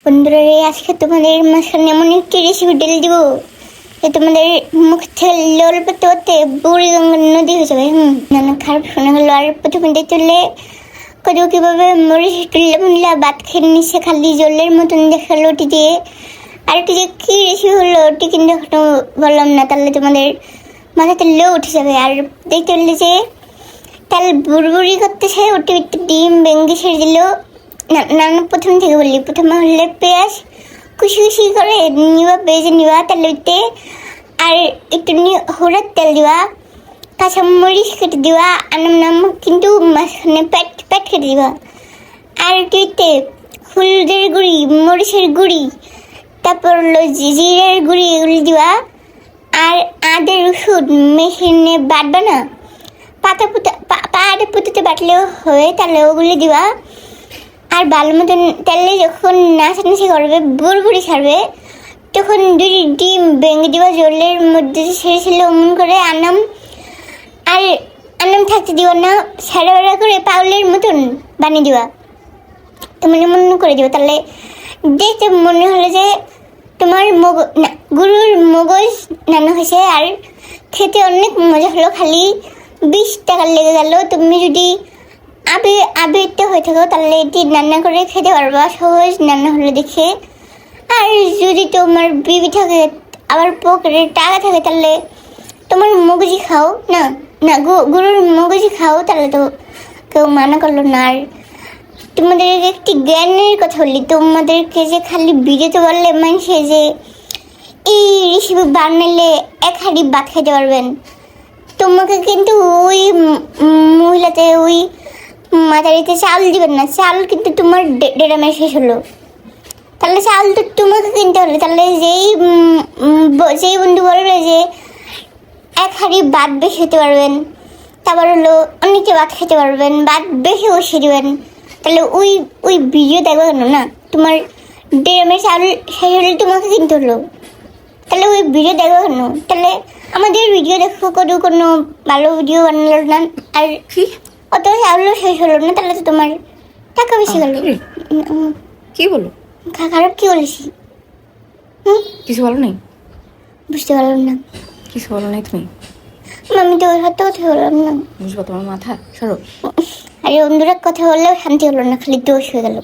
বন্ধুরা, আজকে তোমাদের মাঝখানে এমন একটি রেসিপি ঢেলে দিব যে তোমাদের মুখ থেকে লোল পেতে হতে বুড়ি গঙ্গা নদী হয়ে যাবে। নানা খারাপ শোনা হলো। আর প্রথমে দেখলে কত কীভাবে মরিচ টুল্লা মুল্লা ভাত খেয়ে নিচ্ছে খালি জলের মতন দেখালো ওটি দিয়ে। আর ওটি যে কী রেসিপি হলো ওটি কিন্তু এখনো বললাম না, তাহলে তোমাদের মাথাতে লো উঠে যাবে। আর দেখতে পারলে যে তাহলে বুড়বুড়ি করতেছে, ওটি একটু ডিম ভেঙ্গে ছেড়ে দিল। নানা প্রথম থেকে বললি, প্রথমে হলে পেঁয়াজ কুচি কুচি করে নিবা, বেজে নিবা তেলতে, আর একটু হলুদ তেল দিবা, কাঁচা মরিচ কেটে দিবা, নাম কিন্তু মাঝখানে প্যাট কেটে দিবা। আর তুইতে হলুদের গুঁড়ি, মরিচের গুঁড়ি, তারপর হলো জিরের গুঁড়ি, এগুলি দিবা। আর আদা রসুন মেশিনে বাটবা না, পাটা পুঁতিতে বাটলেও হবে, তাহলে ওগুলি দিবা। আর ভালো মতন তেলে যখন নাচানাচি করবে, বুড়বুড়ি ছাড়বে, তখন দুটি ডিম ভেঙে দিবা জলের মধ্যে ছেড়েছিল অমন করে। আনাম থাকতে দিবা না, সারা বেড়া করে পাউলের মতন বানিয়ে দিবা, তেমন এমন করে দিবা। তাহলে দেখতে মনে হলো যে তোমার গরুর মগজ নানা হয়েছে। আর খেতে অনেক মজা হলো, খালি 20 টাকা লেগে গেল। তুমি যদি আবেগটা হয়ে থাকো তাহলে এটি রান্না করে খেতে পারবা, সহজ রান্না হলো দেখে। আর যদি তোমার বিবি থাকে, আবার পকেটে টাকা থাকে, তাহলে তোমার মগজি খাও না, গরুর মগজি খাও, তাহলে তো কেউ মানা করলো না। আর তোমাদের একটি জ্ঞানের কথা বলি, তোমাদেরকে যে খালি ভিডিওতে বললে মানুষে যে এই রেসিপি বানালে 1 হাঁড়ি ভাত খেতে পারবেন, তোমাকে কিন্তু ওই মহিলাতে ওই মাঝারিতে চাল দিবেন না। চাল কিন্তু তোমার 1.5 মাস শেষ হলো, তাহলে চাল তো তোমাকে কিনতে হলো। তাহলে যেই বন্ধু বলবে যে 1 হাঁড়ি ভাত বেশি খেতে পারবেন, তারপর হলো অনেকে ভাত খেতে পারবেন, ভাত বেশি বসিয়ে দেবেন, তাহলে ওই ভিডিও দেখবে কেন না? তোমার 1.5 মাস চাল শেষ হলে তোমাকে কিনতে হলো, তাহলে ওই ভিডিও দেখবে কেন? তাহলে আমাদের ভিডিও দেখো, কোনো ভালো ভিডিও বানালো না, আর অত চাউলও শেষ হলো না, তাহলে তো তোমার টাকা বেশি গেল। কি বলো? খারাপ কি বলেছি? কিছু বলো নাই? বুঝতে পারলাম না। কিছু বলো নাই তুমি? আমি তো সত্য কথা বললাম না। বুঝবো তোমার মাথা সরো। আরে বন্ধুরা কথা বললেও শান্তি হলো না, খালি দোষ হয়ে গেল।